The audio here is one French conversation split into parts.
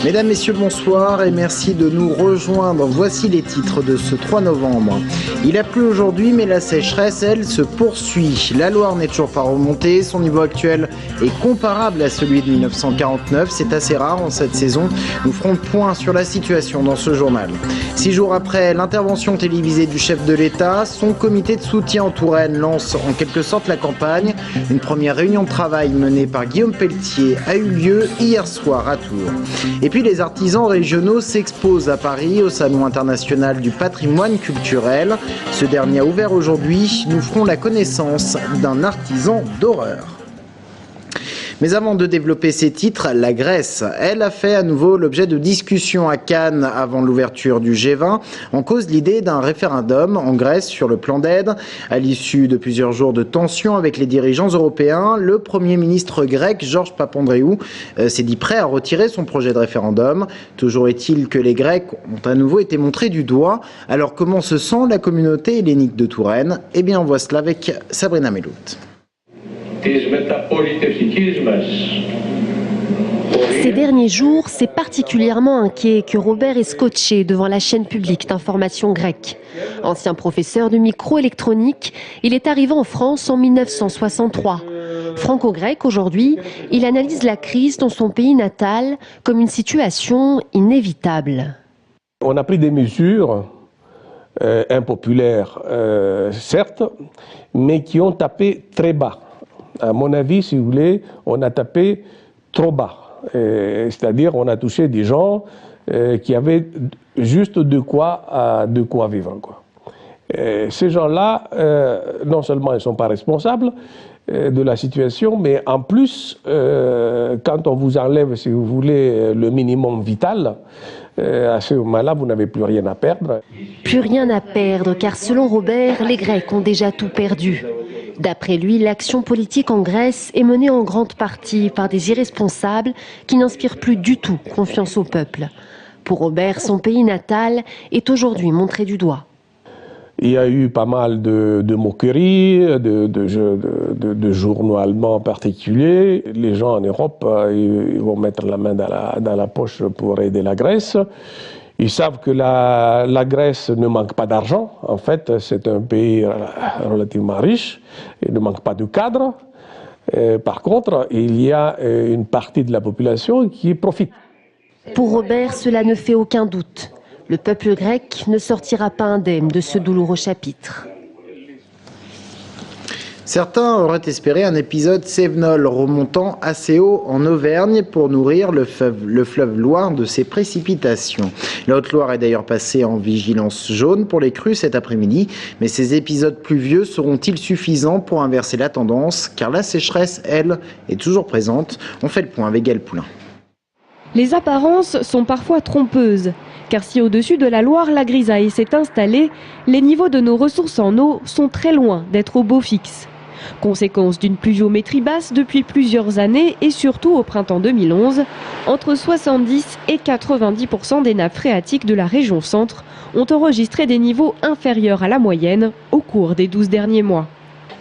Mesdames, Messieurs, bonsoir et merci de nous rejoindre. Voici les titres de ce 3 novembre. Il a plu aujourd'hui, mais la sécheresse, elle, se poursuit. La Loire n'est toujours pas remontée. Son niveau actuel est comparable à celui de 1949. C'est assez rare en cette saison. Nous ferons le point sur la situation dans ce journal. 6 jours après l'intervention télévisée du chef de l'État, son comité de soutien en Touraine lance en quelque sorte la campagne. Une première réunion de travail menée par Guillaume Pelletier a eu lieu hier soir à Tours. Et puis les artisans régionaux s'exposent à Paris au Salon international du patrimoine culturel. Ce dernier a ouvert aujourd'hui. Nous ferons la connaissance d'un artisan d'horreur. Mais avant de développer ces titres, la Grèce, elle a fait à nouveau l'objet de discussions à Cannes avant l'ouverture du G20. En cause l'idée d'un référendum en Grèce sur le plan d'aide. À l'issue de plusieurs jours de tensions avec les dirigeants européens, le Premier ministre grec, Georges Papandréou, s'est dit prêt à retirer son projet de référendum. Toujours est-il que les Grecs ont à nouveau été montrés du doigt. Alors comment se sent la communauté hellénique de Touraine? Eh bien, on voit cela avec Sabrina Melout. Ces derniers jours, c'est particulièrement inquiet que Robert est scotché devant la chaîne publique d'information grecque. Ancien professeur de microélectronique, il est arrivé en France en 1963. Franco-grec aujourd'hui, il analyse la crise dans son pays natal comme une situation inévitable. On a pris des mesures impopulaires, certes, mais qui ont tapé très bas. À mon avis, si vous voulez, on a tapé trop bas. C'est-à-dire on a touché des gens qui avaient juste de quoi vivre, quoi. Ces gens-là, non seulement ils ne sont pas responsables de la situation, mais en plus, quand on vous enlève, si vous voulez, le minimum vital, à ce moment-là, vous n'avez plus rien à perdre. Plus rien à perdre, car selon Robert, les Grecs ont déjà tout perdu. D'après lui, l'action politique en Grèce est menée en grande partie par des irresponsables qui n'inspirent plus du tout confiance au peuple. Pour Robert, son pays natal est aujourd'hui montré du doigt. Il y a eu pas mal de moqueries, de journaux allemands en particulier. Les gens en Europe, ils vont mettre la main dans la poche pour aider la Grèce. Ils savent que la Grèce ne manque pas d'argent. En fait, c'est un pays relativement riche. Il ne manque pas de cadres. Par contre, il y a une partie de la population qui profite. Pour Robert, cela ne fait aucun doute. Le peuple grec ne sortira pas indemne de ce douloureux chapitre. Certains auraient espéré un épisode Cévenol remontant assez haut en Auvergne pour nourrir le fleuve Loire de ses précipitations. La Haute-Loire est d'ailleurs passée en vigilance jaune pour les crues cet après-midi, mais ces épisodes pluvieux seront-ils suffisants pour inverser la tendance? Car la sécheresse, elle, est toujours présente. On fait le point avec Gaël Poulain. Les apparences sont parfois trompeuses, car si au-dessus de la Loire la grisaille s'est installée, les niveaux de nos ressources en eau sont très loin d'être au beau fixe. Conséquence d'une pluviométrie basse depuis plusieurs années et surtout au printemps 2011, entre 70 et 90% des nappes phréatiques de la région centre ont enregistré des niveaux inférieurs à la moyenne au cours des 12 derniers mois.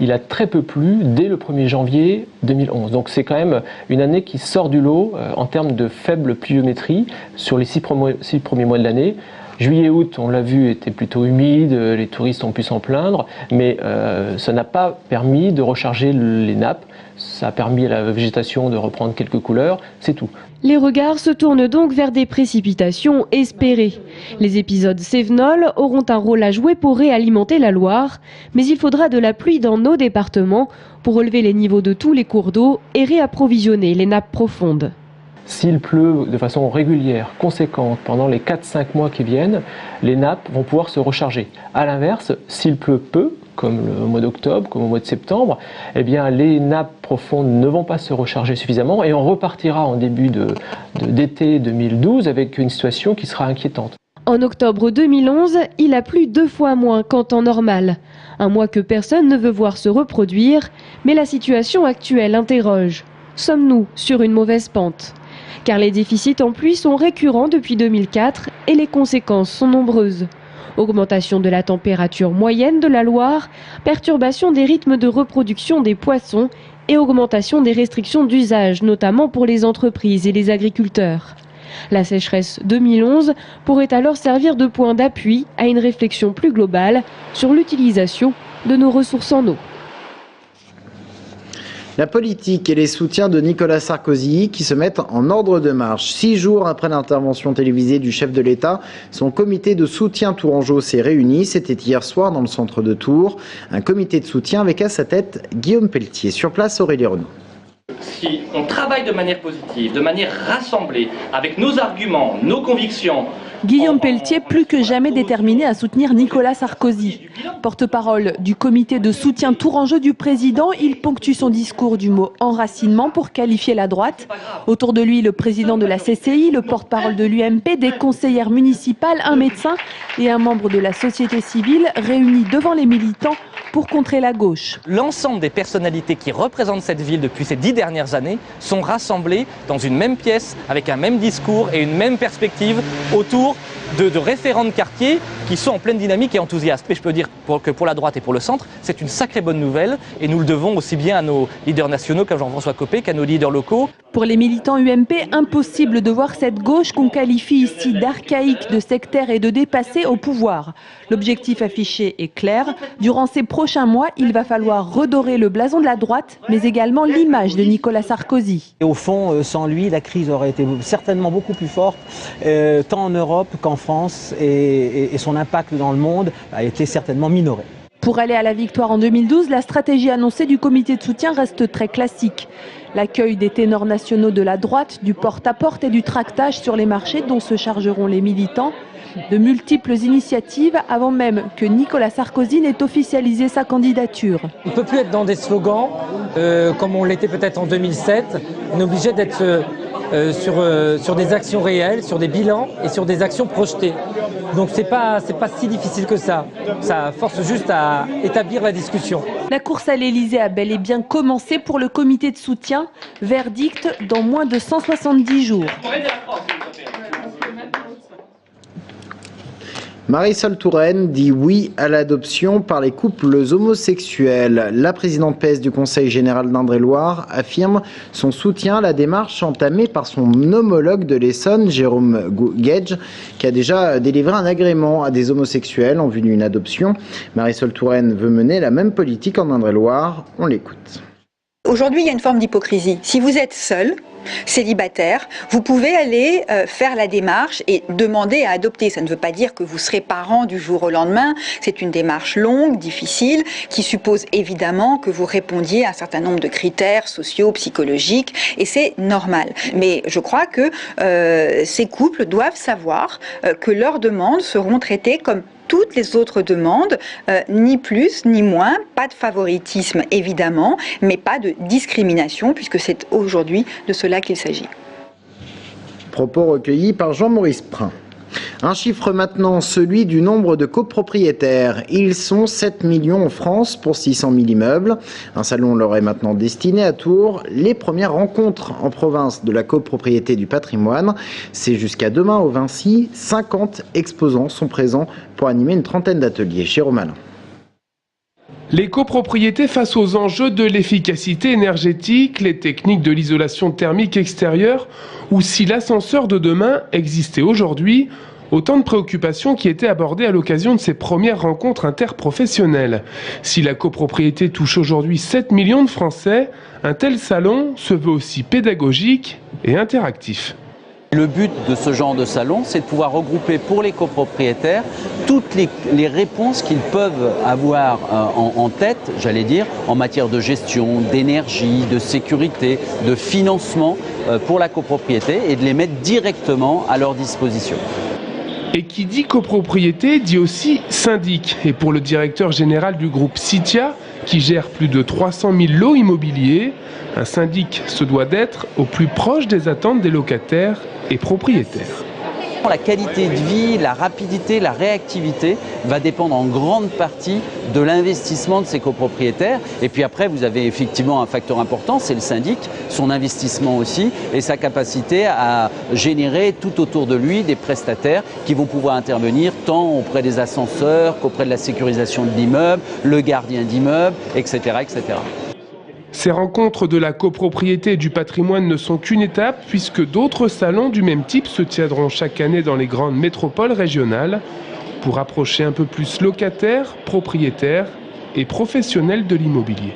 Il a très peu plu dès le 1er janvier 2011. Donc c'est quand même une année qui sort du lot en termes de faible pluviométrie sur les 6 premiers mois de l'année. Juillet, août, on l'a vu, était plutôt humide, les touristes ont pu s'en plaindre, mais ça n'a pas permis de recharger les nappes, ça a permis à la végétation de reprendre quelques couleurs, c'est tout. Les regards se tournent donc vers des précipitations espérées. Les épisodes Cévenol auront un rôle à jouer pour réalimenter la Loire, mais il faudra de la pluie dans nos départements pour relever les niveaux de tous les cours d'eau et réapprovisionner les nappes profondes. S'il pleut de façon régulière, conséquente, pendant les 4-5 mois qui viennent, les nappes vont pouvoir se recharger. A l'inverse, s'il pleut peu, comme le mois d'octobre, comme au mois de septembre, eh bien les nappes profondes ne vont pas se recharger suffisamment et on repartira en début d'été 2012 avec une situation qui sera inquiétante. En octobre 2011, il a plu 2 fois moins qu'en temps normal. Un mois que personne ne veut voir se reproduire, mais la situation actuelle interroge. Sommes-nous sur une mauvaise pente ? Car les déficits en pluie sont récurrents depuis 2004 et les conséquences sont nombreuses. Augmentation de la température moyenne de la Loire, perturbation des rythmes de reproduction des poissons et augmentation des restrictions d'usage, notamment pour les entreprises et les agriculteurs. La sécheresse 2011 pourrait alors servir de point d'appui à une réflexion plus globale sur l'utilisation de nos ressources en eau. La politique et les soutiens de Nicolas Sarkozy qui se mettent en ordre de marche. 6 jours après l'intervention télévisée du chef de l'État, son comité de soutien tourangeau s'est réuni. C'était hier soir dans le centre de Tours. Un comité de soutien avec à sa tête Guillaume Pelletier. Sur place, Aurélie Renaud. Si on travaille de manière positive, de manière rassemblée, avec nos arguments, nos convictions... Guillaume Pelletier, plus que jamais déterminé à soutenir Nicolas Sarkozy. Porte-parole du comité de soutien tourangeau du président, il ponctue son discours du mot enracinement pour qualifier la droite. Autour de lui, le président de la CCI, le porte-parole de l'UMP, des conseillères municipales, un médecin et un membre de la société civile réunis devant les militants pour contrer la gauche. L'ensemble des personnalités qui représentent cette ville depuis ces 10 dernières années sont rassemblées dans une même pièce, avec un même discours et une même perspective autour de référents de quartier qui sont en pleine dynamique et enthousiastes. Et je peux dire que pour la droite et pour le centre, c'est une sacrée bonne nouvelle et nous le devons aussi bien à nos leaders nationaux comme Jean-François Copé qu'à nos leaders locaux. Pour les militants UMP, impossible de voir cette gauche qu'on qualifie ici d'archaïque, de sectaire et de dépassée au pouvoir. L'objectif affiché est clair. Durant ces prochains mois, il va falloir redorer le blason de la droite, mais également l'image de Nicolas Sarkozy. Et au fond, sans lui, la crise aurait été certainement beaucoup plus forte, tant en Europe qu'en France, et son impact dans le monde a été certainement minoré. Pour aller à la victoire en 2012, la stratégie annoncée du comité de soutien reste très classique. L'accueil des ténors nationaux de la droite, du porte-à-porte et du tractage sur les marchés dont se chargeront les militants. De multiples initiatives avant même que Nicolas Sarkozy n'ait officialisé sa candidature. On ne peut plus être dans des slogans comme on l'était peut-être en 2007. On est obligé d'être sur des actions réelles, sur des bilans et sur des actions projetées. Donc c'est pas si difficile que ça. Ça force juste à établir la discussion. La course à l'Elysée a bel et bien commencé pour le comité de soutien. Verdict dans moins de 170 jours. Marisol Touraine dit oui à l'adoption par les couples homosexuels. La présidente PS du Conseil général d'Indre-et-Loire affirme son soutien à la démarche entamée par son homologue de l'Essonne, Jérôme Guedj, qui a déjà délivré un agrément à des homosexuels en vue d'une adoption. Marisol Touraine veut mener la même politique en Indre-et-Loire. On l'écoute. Aujourd'hui, il y a une forme d'hypocrisie. Si vous êtes seul, célibataire, vous pouvez aller faire la démarche et demander à adopter. Ça ne veut pas dire que vous serez parent du jour au lendemain. C'est une démarche longue, difficile, qui suppose évidemment que vous répondiez à un certain nombre de critères sociaux, psychologiques, et c'est normal. Mais je crois que ces couples doivent savoir que leurs demandes seront traitées comme toutes les autres demandes, ni plus ni moins, pas de favoritisme évidemment, mais pas de discrimination, puisque c'est aujourd'hui de cela qu'il s'agit. Propos recueillis par Jean-Maurice Prin. Un chiffre maintenant, celui du nombre de copropriétaires. Ils sont 7 millions en France pour 600 000 immeubles. Un salon leur est maintenant destiné à Tours. Les premières rencontres en province de la copropriété du patrimoine. C'est jusqu'à demain au Vinci. 50 exposants sont présents pour animer une trentaine d'ateliers. Jérôme Alain. Les copropriétés face aux enjeux de l'efficacité énergétique, les techniques de l'isolation thermique extérieure ou si l'ascenseur de demain existait aujourd'hui, autant de préoccupations qui étaient abordées à l'occasion de ces premières rencontres interprofessionnelles. Si la copropriété touche aujourd'hui 7 millions de Français, un tel salon se veut aussi pédagogique et interactif. Le but de ce genre de salon, c'est de pouvoir regrouper pour les copropriétaires toutes les réponses qu'ils peuvent avoir en tête, j'allais dire, en matière de gestion, d'énergie, de sécurité, de financement pour la copropriété et de les mettre directement à leur disposition. Et qui dit copropriété dit aussi syndic. Et pour le directeur général du groupe Citia, qui gère plus de 300 000 lots immobiliers, un syndic se doit d'être au plus proche des attentes des locataires et propriétaires. La qualité de vie, la rapidité, la réactivité va dépendre en grande partie de l'investissement de ces copropriétaires. Et puis après, vous avez effectivement un facteur important, c'est le syndic, son investissement aussi et sa capacité à générer tout autour de lui des prestataires qui vont pouvoir intervenir tant auprès des ascenseurs qu'auprès de la sécurisation de l'immeuble, le gardien d'immeuble, etc., etc. Ces rencontres de la copropriété et du patrimoine ne sont qu'une étape puisque d'autres salons du même type se tiendront chaque année dans les grandes métropoles régionales pour approcher un peu plus locataires, propriétaires et professionnels de l'immobilier.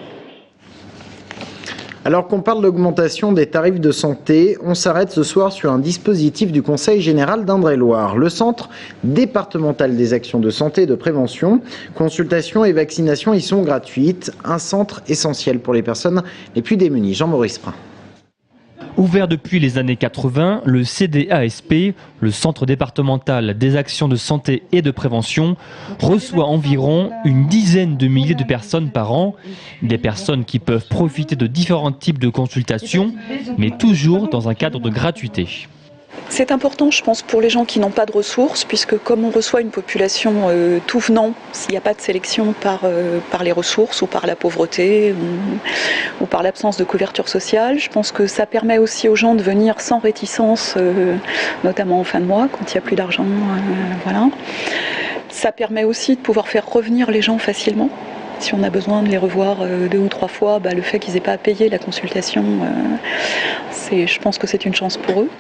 Alors qu'on parle d'augmentation des tarifs de santé, on s'arrête ce soir sur un dispositif du Conseil général d'Indre-et-Loire. Le Centre départemental des actions de santé et de prévention, consultations et vaccinations y sont gratuites. Un centre essentiel pour les personnes les plus démunies. Jean-Maurice Prin. Ouvert depuis les années 80, le CDASP, le Centre départemental des actions de santé et de prévention, reçoit environ une dizaine de milliers de personnes par an. Des personnes qui peuvent profiter de différents types de consultations, mais toujours dans un cadre de gratuité. C'est important, je pense, pour les gens qui n'ont pas de ressources, puisque comme on reçoit une population tout venant, s'il n'y a pas de sélection par les ressources ou par la pauvreté ou par l'absence de couverture sociale, je pense que ça permet aussi aux gens de venir sans réticence, notamment en fin de mois, quand il n'y a plus d'argent. Voilà. Ça permet aussi de pouvoir faire revenir les gens facilement. Si on a besoin de les revoir 2 ou 3 fois, le fait qu'ils n'aient pas à payer la consultation, je pense que c'est une chance pour eux.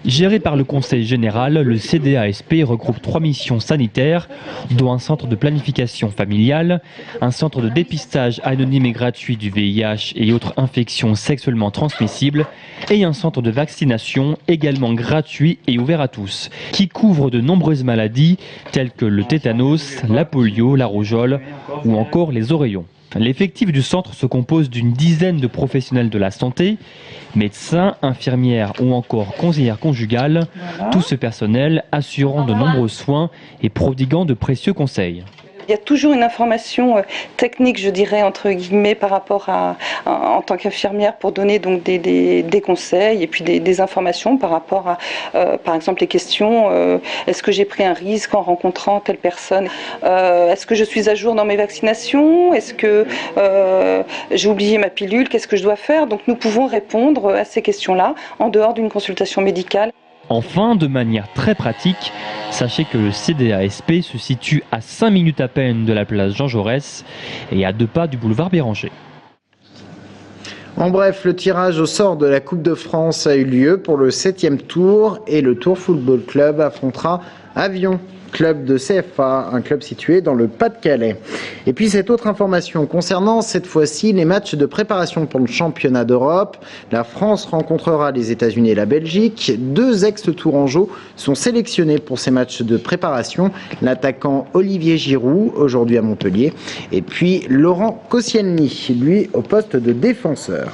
Géré par le Conseil général, le CDASP regroupe 3 missions sanitaires, dont un centre de planification familiale, un centre de dépistage anonyme et gratuit du VIH et autres infections sexuellement transmissibles, et un centre de vaccination également gratuit et ouvert à tous, qui couvre de nombreuses maladies telles que le tétanos, la polio, la rougeole ou encore les oreillons. L'effectif du centre se compose d'une dizaine de professionnels de la santé, médecins, infirmières ou encore conseillères conjugales, tout ce personnel assurant de nombreux soins et prodiguant de précieux conseils. Il y a toujours une information technique, je dirais, entre guillemets, par rapport en tant qu'infirmière, pour donner donc des conseils et puis des informations par rapport à, par exemple, les questions, est-ce que j'ai pris un risque en rencontrant telle personne, est-ce que je suis à jour dans mes vaccinations, est-ce que j'ai oublié ma pilule, qu'est-ce que je dois faire? Donc nous pouvons répondre à ces questions-là en dehors d'une consultation médicale. Enfin, de manière très pratique, sachez que le CDASP se situe à 5 minutes à peine de la place Jean Jaurès et à 2 pas du boulevard Béranger. En bref, le tirage au sort de la Coupe de France a eu lieu pour le 7e tour et le Tours Football Club affrontera Avion, club de CFA, un club situé dans le Pas-de-Calais. Et puis cette autre information concernant cette fois-ci les matchs de préparation pour le championnat d'Europe. La France rencontrera les États-Unis et la Belgique. 2 ex-tourangeaux sont sélectionnés pour ces matchs de préparation. L'attaquant Olivier Giroud, aujourd'hui à Montpellier, et puis Laurent Koscielny, lui au poste de défenseur.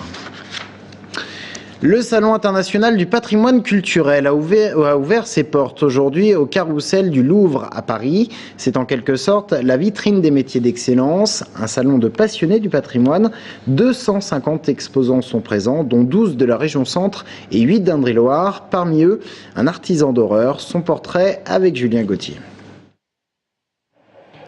Le Salon international du patrimoine culturel a ouvert ses portes aujourd'hui au Carrousel du Louvre à Paris. C'est en quelque sorte la vitrine des métiers d'excellence, un salon de passionnés du patrimoine. 250 exposants sont présents, dont 12 de la région centre et 8 d'Indre-et-Loire. Parmi eux, un artisan d'horreur. Son portrait avec Julien Gauthier.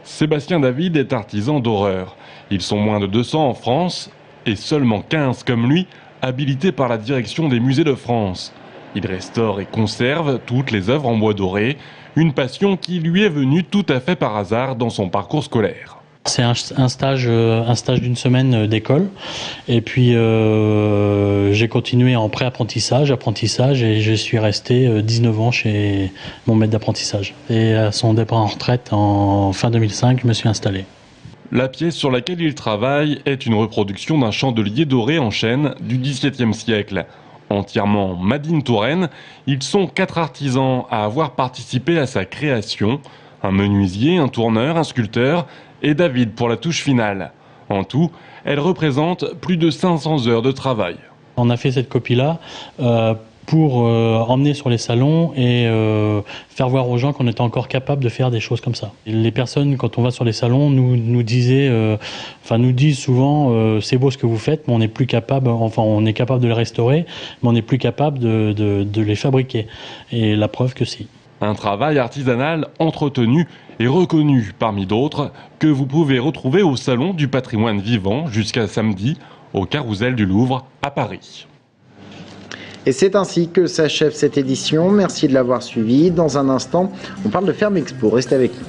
Sébastien David est artisan d'horreur. Ils sont moins de 200 en France et seulement 15 comme lui habilité par la direction des musées de France. Il restaure et conserve toutes les œuvres en bois doré, une passion qui lui est venue tout à fait par hasard dans son parcours scolaire. C'est un stage d'une semaine d'école et puis j'ai continué en pré-apprentissage, et je suis resté 19 ans chez mon maître d'apprentissage. Et à son départ en retraite en fin 2005, je me suis installé. La pièce sur laquelle il travaille est une reproduction d'un chandelier doré en chêne du XVIIe siècle. Entièrement made in Touraine, ils sont 4 artisans à avoir participé à sa création. Un menuisier, un tourneur, un sculpteur et David pour la touche finale. En tout, elle représente plus de 500 heures de travail. On a fait cette copie-là pour emmener sur les salons et faire voir aux gens qu'on était encore capable de faire des choses comme ça. Les personnes, quand on va sur les salons, nous disent souvent c'est beau ce que vous faites, mais on n'est plus capable, on est capable de les restaurer, mais on n'est plus capable de les fabriquer. Et la preuve que si. Un travail artisanal entretenu et reconnu parmi d'autres que vous pouvez retrouver au Salon du patrimoine vivant jusqu'à samedi au Carrousel du Louvre à Paris. Et c'est ainsi que s'achève cette édition. Merci de l'avoir suivi. Dans un instant, on parle de Ferme Expo. Restez avec nous.